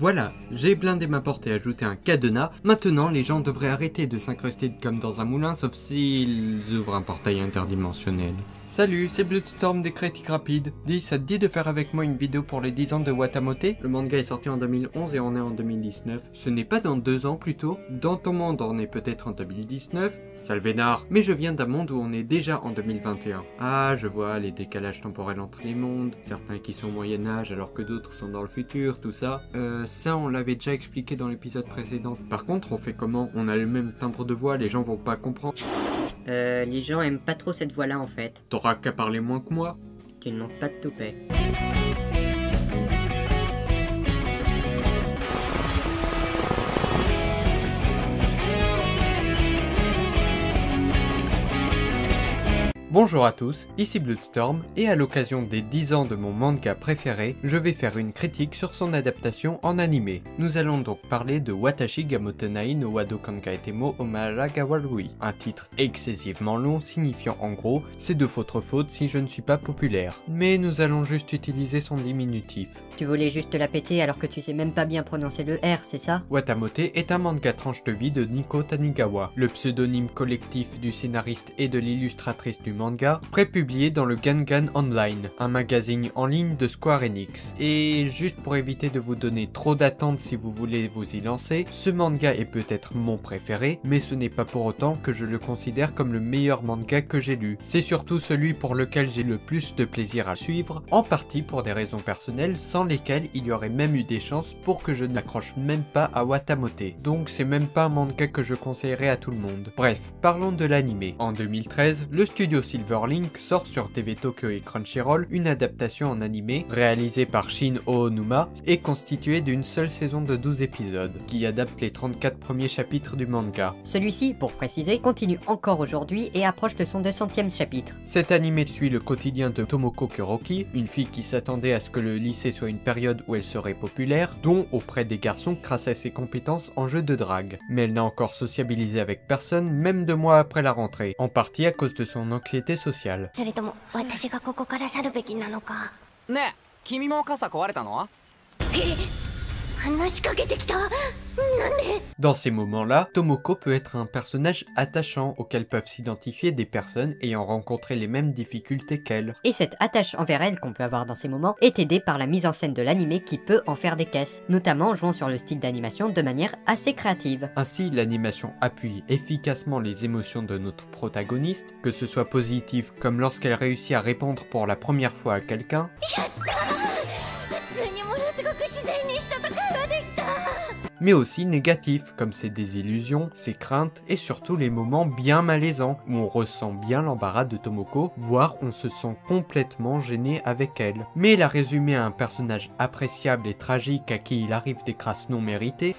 Voilà, j'ai blindé ma porte et ajouté un cadenas. Maintenant, les gens devraient arrêter de s'incruster comme dans un moulin, sauf s'ils ouvrent un portail interdimensionnel. Salut, c'est Bloodstorm des critiques rapides. Dis, ça te dit de faire avec moi une vidéo pour les 10 ans de Watamote? Le manga est sorti en 2011 et on est en 2019. Ce n'est pas dans 2 ans plutôt. Dans ton monde, on est peut-être en 2019. Sale vénard. Mais je viens d'un monde où on est déjà en 2021. Ah, je vois les décalages temporels entre les mondes. Certains qui sont au Moyen-Âge alors que d'autres sont dans le futur, tout ça. Ça on l'avait déjà expliqué dans l'épisode précédent. Par contre, on fait comment? On a le même timbre de voix, les gens vont pas comprendre. Les gens aiment pas trop cette voix-là en fait. T'auras qu'à parler moins que moi. Tu ne manques pas de toupet. Bonjour à tous, ici Bloodstorm, et à l'occasion des 10 ans de mon manga préféré, je vais faire une critique sur son adaptation en animé. Nous allons donc parler de Watashi ga Motenai no Wado Kankaete mo Omara ga Warui, un titre excessivement long signifiant en gros « c'est de votre faute si je ne suis pas populaire ». Mais nous allons juste utiliser son diminutif. Tu voulais juste la péter alors que tu sais même pas bien prononcer le R, c'est ça? Watamote est un manga tranche de vie de Nico Tanigawa, le pseudonyme collectif du scénariste et de l'illustratrice du manga, prépublié dans le Gangan Online, un magazine en ligne de Square Enix. Et juste pour éviter de vous donner trop d'attentes si vous voulez vous y lancer, ce manga est peut-être mon préféré, mais ce n'est pas pour autant que je le considère comme le meilleur manga que j'ai lu. C'est surtout celui pour lequel j'ai le plus de plaisir à suivre, en partie pour des raisons personnelles sans lesquelles il y aurait même eu des chances pour que je n'accroche même pas à Watamote. Donc c'est même pas un manga que je conseillerais à tout le monde. Bref, parlons de l'anime. En 2013, le studio Silverlink sort sur TV Tokyo et Crunchyroll une adaptation en animé réalisée par Shin Oonuma et constituée d'une seule saison de 12 épisodes, qui adapte les 34 premiers chapitres du manga. Celui-ci, pour préciser, continue encore aujourd'hui et approche de son 200e chapitre. Cet animé suit le quotidien de Tomoko Kuroki, une fille qui s'attendait à ce que le lycée soit une période où elle serait populaire, dont auprès des garçons grâce à ses compétences en jeu de drague. Mais elle n'a encore sociabilisé avec personne, même 2 mois après la rentrée, en partie à cause de son anxiété sociale. ねえ、君も傘壊れたの？ Dans ces moments-là, Tomoko peut être un personnage attachant auquel peuvent s'identifier des personnes ayant rencontré les mêmes difficultés qu'elle. Et cette attache envers elle qu'on peut avoir dans ces moments est aidée par la mise en scène de l'anime qui peut en faire des caisses, notamment en jouant sur le style d'animation de manière assez créative. Ainsi, l'animation appuie efficacement les émotions de notre protagoniste, que ce soit positif comme lorsqu'elle réussit à répondre pour la première fois à quelqu'un, mais aussi négatif, comme ses désillusions, ses craintes et surtout les moments bien malaisants, où on ressent bien l'embarras de Tomoko, voire on se sent complètement gêné avec elle. Mais la résumer à un personnage appréciable et tragique à qui il arrive des crasses non méritées,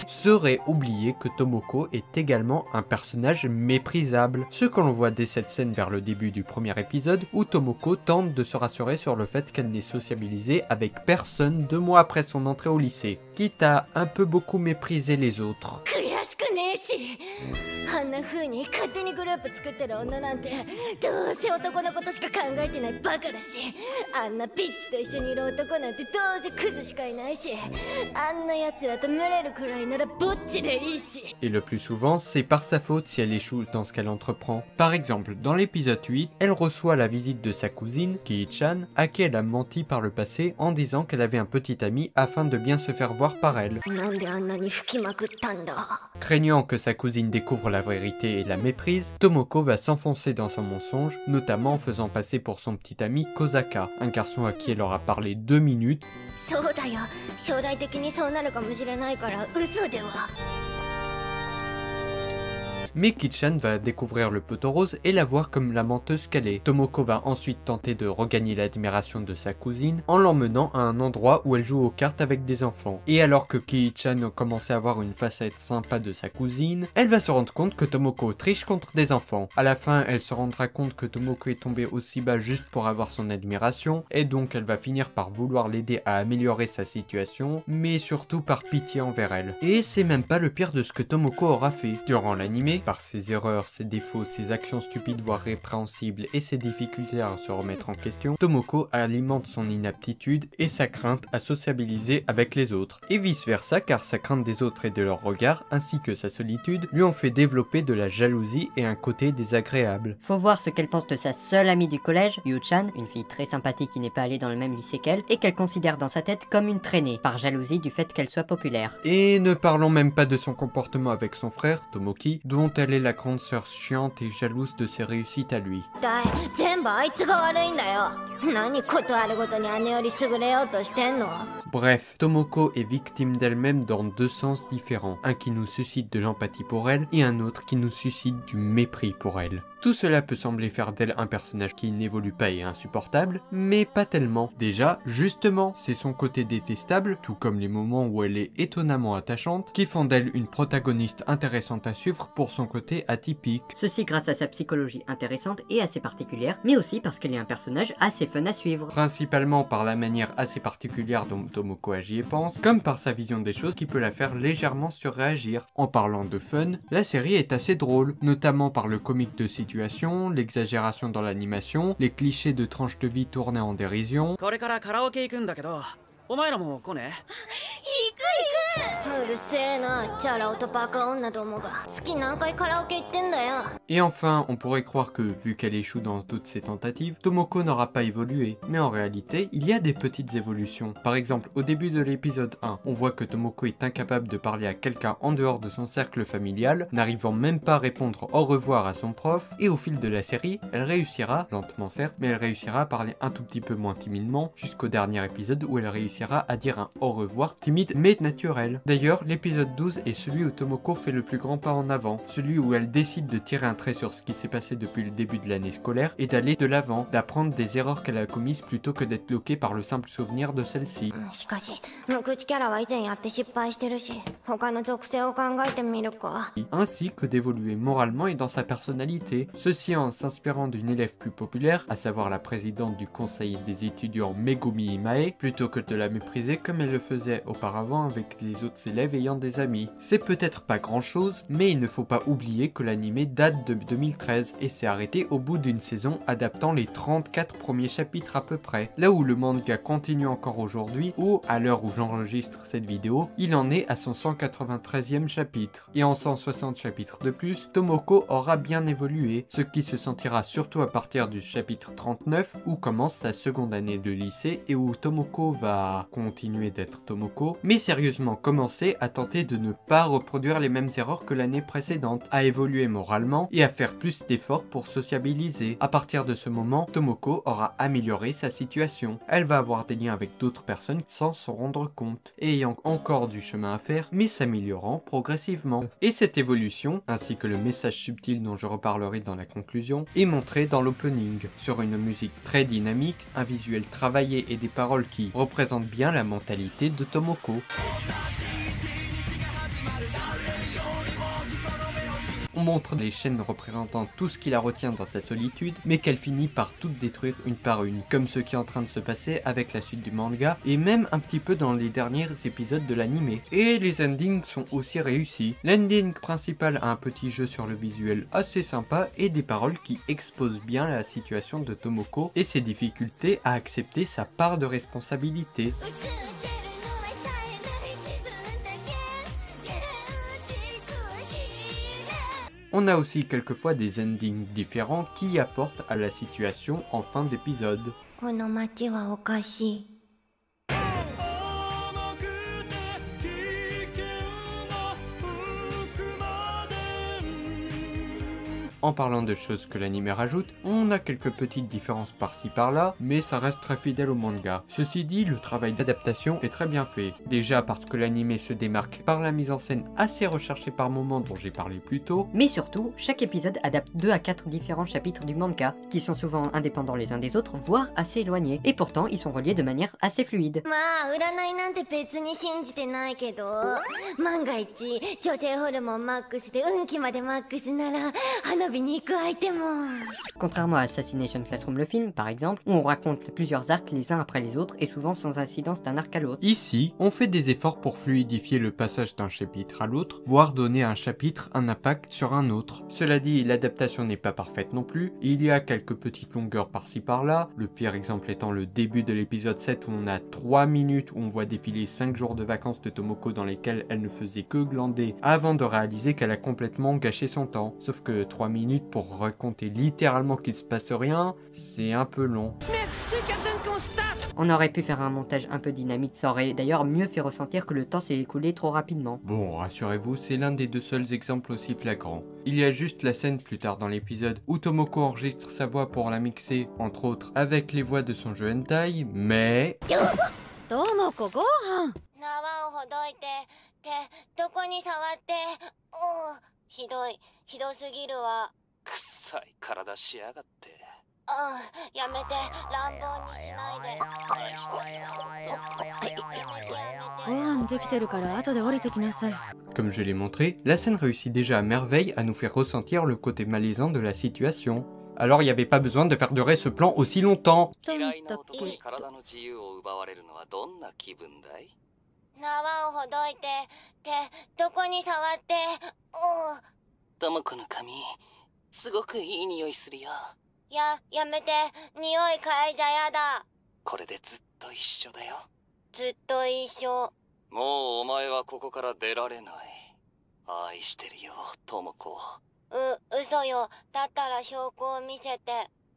serait oublier que Tomoko est également un personnage méprisable. Ce que l'on voit dès cette scène vers le début du premier épisode où Tomoko tente de se rassurer sur le fait qu'elle n'est sociabilisée avec personne 2 mois après son entrée au lycée, quitte à un peu beaucoup mépriser les autres. Et le plus souvent, c'est par sa faute si elle échoue dans ce qu'elle entreprend. Par exemple, dans l'épisode 8, elle reçoit la visite de sa cousine, Kii-chan, à qui elle a menti par le passé en disant qu'elle avait un petit ami afin de bien se faire voir par elle. Craignant que sa cousine découvre la vérité et la méprise, Tomoko va s'enfoncer dans son mensonge, notamment en faisant passer pour son petit ami Kosaka, un garçon à qui elle aura parlé 2 minutes, mais Kii-chan va découvrir le poteau rose et la voir comme la menteuse qu'elle est. Tomoko va ensuite tenter de regagner l'admiration de sa cousine en l'emmenant à un endroit où elle joue aux cartes avec des enfants. Et alors que Kii-chan commence à avoir une facette sympa de sa cousine, elle va se rendre compte que Tomoko triche contre des enfants. À la fin, elle se rendra compte que Tomoko est tombée aussi bas juste pour avoir son admiration, et donc elle va finir par vouloir l'aider à améliorer sa situation, mais surtout par pitié envers elle. Et c'est même pas le pire de ce que Tomoko aura fait. Durant l'anime, par ses erreurs, ses défauts, ses actions stupides voire répréhensibles et ses difficultés à se remettre en question, Tomoko alimente son inaptitude et sa crainte à sociabiliser avec les autres, et vice versa car sa crainte des autres et de leur regard, ainsi que sa solitude, lui ont fait développer de la jalousie et un côté désagréable. Faut voir ce qu'elle pense de sa seule amie du collège, Yu-chan, une fille très sympathique qui n'est pas allée dans le même lycée qu'elle, et qu'elle considère dans sa tête comme une traînée, par jalousie du fait qu'elle soit populaire. Et ne parlons même pas de son comportement avec son frère, Tomoki, dont elle est la grande sœur chiante et jalouse de ses réussites à lui. Bref, Tomoko est victime d'elle-même dans deux sens différents, un qui nous suscite de l'empathie pour elle et un autre qui nous suscite du mépris pour elle. Tout cela peut sembler faire d'elle un personnage qui n'évolue pas et insupportable, mais pas tellement. Déjà, justement, c'est son côté détestable, tout comme les moments où elle est étonnamment attachante, qui font d'elle une protagoniste intéressante à suivre pour son côté atypique. Ceci grâce à sa psychologie intéressante et assez particulière, mais aussi parce qu'elle est un personnage assez fun à suivre. Principalement par la manière assez particulière dont Tomoko agit et pense, comme par sa vision des choses qui peut la faire légèrement surréagir. En parlant de fun, la série est assez drôle, notamment par le comique de situation, l'exagération dans l'animation, les clichés de tranches de vie tournés en dérision. Et enfin, on pourrait croire que, vu qu'elle échoue dans toutes ses tentatives, Tomoko n'aura pas évolué. Mais en réalité, il y a des petites évolutions. Par exemple, au début de l'épisode 1, on voit que Tomoko est incapable de parler à quelqu'un en dehors de son cercle familial, n'arrivant même pas à répondre au revoir à son prof, et au fil de la série, elle réussira, lentement certes, mais elle réussira à parler un tout petit peu moins timidement, jusqu'au dernier épisode où elle réussira à dire un au revoir timide mais naturel. D'ailleurs, l'épisode 12 est celui où Tomoko fait le plus grand pas en avant, celui où elle décide de tirer un trait sur ce qui s'est passé depuis le début de l'année scolaire et d'aller de l'avant, d'apprendre des erreurs qu'elle a commises plutôt que d'être bloquée par le simple souvenir de celle-ci. Ainsi que d'évoluer moralement et dans sa personnalité, ceci en s'inspirant d'une élève plus populaire, à savoir la présidente du conseil des étudiants Megumi Imae, plutôt que de la mépriser comme elle le faisait auparavant avec les autres élèves ayant des amis. C'est peut-être pas grand chose, mais il ne faut pas oublier que l'anime date de 2013 et s'est arrêté au bout d'une saison adaptant les 34 premiers chapitres à peu près, là où le manga continue encore aujourd'hui, ou à l'heure où j'enregistre cette vidéo, il en est à son 193e chapitre. Et en 160 chapitres de plus, Tomoko aura bien évolué, ce qui se sentira surtout à partir du chapitre 39 où commence sa seconde année de lycée et où Tomoko va continuer d'être Tomoko, mais sérieusement commencer à tenter de ne pas reproduire les mêmes erreurs que l'année précédente, à évoluer moralement et à faire plus d'efforts pour sociabiliser. À partir de ce moment, Tomoko aura amélioré sa situation. Elle va avoir des liens avec d'autres personnes sans s'en rendre compte, ayant encore du chemin à faire, mais s'améliorant progressivement. Et cette évolution, ainsi que le message subtil dont je reparlerai dans la conclusion, est montré dans l'opening, sur une musique très dynamique, un visuel travaillé et des paroles qui représentent bien la mentalité de Tomoko. On montre les chaînes représentant tout ce qui la retient dans sa solitude, mais qu'elle finit par toutes détruire une par une, comme ce qui est en train de se passer avec la suite du manga, et même un petit peu dans les derniers épisodes de l'anime. Et les endings sont aussi réussis. L'ending principal a un petit jeu sur le visuel assez sympa et des paroles qui exposent bien la situation de Tomoko et ses difficultés à accepter sa part de responsabilité. On a aussi quelquefois des endings différents qui apportent à la situation en fin d'épisode. En parlant de choses que l'anime rajoute, on a quelques petites différences par-ci par-là, mais ça reste très fidèle au manga. Ceci dit, le travail d'adaptation est très bien fait. Déjà parce que l'anime se démarque par la mise en scène assez recherchée par moments dont j'ai parlé plus tôt. Mais surtout, chaque épisode adapte 2 à 4 différents chapitres du manga, qui sont souvent indépendants les uns des autres, voire assez éloignés. Et pourtant, ils sont reliés de manière assez fluide. 遊びに行く相手も。 Contrairement à Assassination Classroom le film, par exemple, où on raconte plusieurs arcs les uns après les autres et souvent sans incidence d'un arc à l'autre. Ici, on fait des efforts pour fluidifier le passage d'un chapitre à l'autre, voire donner à un chapitre un impact sur un autre. Cela dit, l'adaptation n'est pas parfaite non plus, il y a quelques petites longueurs par-ci par-là, le pire exemple étant le début de l'épisode 7 où on a 3 minutes où on voit défiler 5 jours de vacances de Tomoko dans lesquels elle ne faisait que glander avant de réaliser qu'elle a complètement gâché son temps. Sauf que 3 minutes pour raconter littéralement qu'il se passe rien, c'est un peu long. On aurait pu faire un montage un peu dynamique, ça aurait d'ailleurs mieux fait ressentir que le temps s'est écoulé trop rapidement. Bon, rassurez-vous, c'est l'un des deux seuls exemples aussi flagrants. Il y a juste la scène plus tard dans l'épisode où Tomoko enregistre sa voix pour la mixer, entre autres, avec les voix de son jeu hentai, mais... どうもこご飯。縄をほどいて手どこに触っておうひどすぎるわ臭い体しやがって。やめて乱暴にしないで何してんの。ご飯できてるから後で降りてきなさい。 Comme je l'ai montré, la scène réussit déjà à merveille à nous faire ressentir le côté malaisant de la situation. Alors il n'y avait pas besoin de faire durer ce plan aussi longtemps. 嫌いな男に体の自由を奪われるのはどんな気分だい？縄をほどいて手どこに触っておうトモコの髪すごくいい匂いするよ。やめて匂い嗅いじゃやだこれでずっと一緒だよ。ずっと一緒もうお前はここから出られない。愛してるよトモコ。嘘よだったら証拠を見せて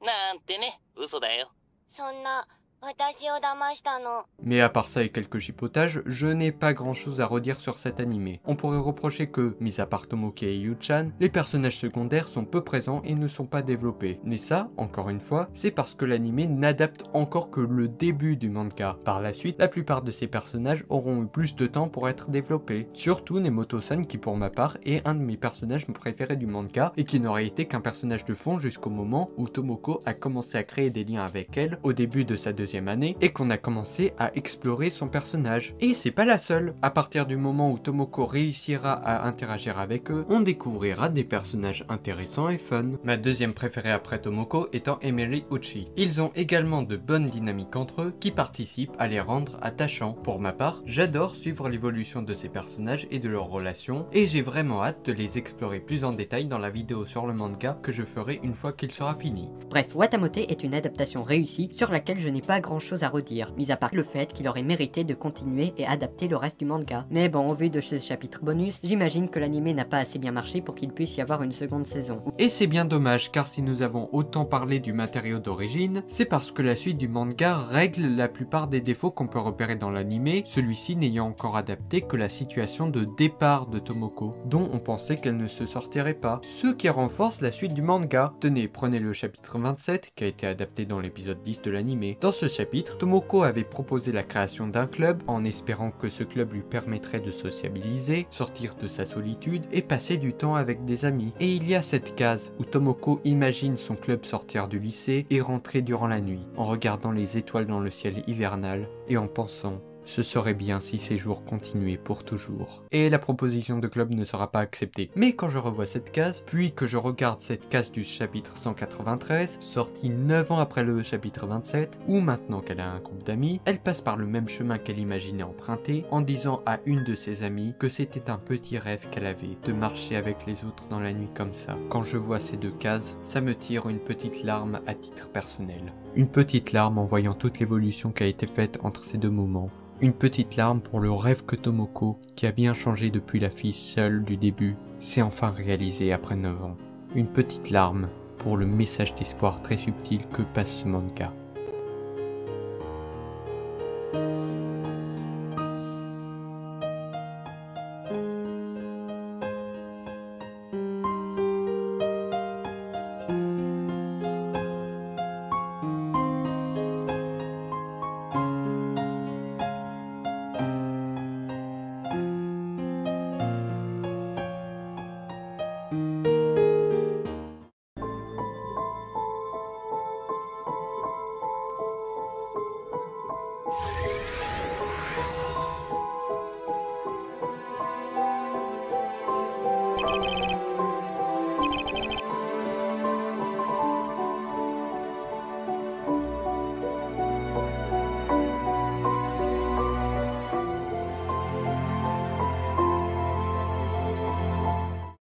なんてね、嘘だよ。そんな私を騙したの Mais à part ça et quelques chipotages, je n'ai pas grand chose à redire sur cet animé. On pourrait reprocher que, mis à part Tomoki et Yu-chan, les personnages secondaires sont peu présents et ne sont pas développés. Mais ça, encore une fois, c'est parce que l'animé n'adapte encore que le début du manga. Par la suite, la plupart de ces personnages auront eu plus de temps pour être développés. Surtout Nemoto-san qui pour ma part est un de mes personnages préférés du manga et qui n'aurait été qu'un personnage de fond jusqu'au moment où Tomoko a commencé à créer des liens avec elle au début de sa deuxième année et qu'on a commencé à explorer son personnage. Et c'est pas la seule. À partir du moment où Tomoko réussira à interagir avec eux, on découvrira des personnages intéressants et fun. Ma deuxième préférée après Tomoko étant Emery Uchi. Ils ont également de bonnes dynamiques entre eux qui participent à les rendre attachants. Pour ma part, j'adore suivre l'évolution de ces personnages et de leurs relations et j'ai vraiment hâte de les explorer plus en détail dans la vidéo sur le manga que je ferai une fois qu'il sera fini. Bref, Watamote est une adaptation réussie sur laquelle je n'ai pas grand chose à redire, mis à part le fait qu'il aurait mérité de continuer et adapter le reste du manga. Mais bon, au vu de ce chapitre bonus, j'imagine que l'anime n'a pas assez bien marché pour qu'il puisse y avoir une seconde saison. Et c'est bien dommage car si nous avons autant parlé du matériau d'origine, c'est parce que la suite du manga règle la plupart des défauts qu'on peut repérer dans l'anime, celui-ci n'ayant encore adapté que la situation de départ de Tomoko, dont on pensait qu'elle ne se sortirait pas, ce qui renforce la suite du manga. Tenez, prenez le chapitre 27 qui a été adapté dans l'épisode 10 de l'anime. Dans ce chapitre, Tomoko avait proposé la création d'un club en espérant que ce club lui permettrait de sociabiliser, sortir de sa solitude et passer du temps avec des amis. Et il y a cette case où Tomoko imagine son club sortir du lycée et rentrer durant la nuit, en regardant les étoiles dans le ciel hivernal et en pensant: ce serait bien si ces jours continuaient pour toujours. Et la proposition de club ne sera pas acceptée. Mais quand je revois cette case, puis que je regarde cette case du chapitre 193, sortie 9 ans après le chapitre 27, où maintenant qu'elle a un groupe d'amis, elle passe par le même chemin qu'elle imaginait emprunter, en disant à une de ses amies que c'était un petit rêve qu'elle avait, de marcher avec les autres dans la nuit comme ça. Quand je vois ces deux cases, ça me tire une petite larme à titre personnel. Une petite larme en voyant toute l'évolution qui a été faite entre ces deux moments. Une petite larme pour le rêve que Tomoko, qui a bien changé depuis la fille seule du début, s'est enfin réalisé après 9 ans. Une petite larme pour le message d'espoir très subtil que passe ce manga.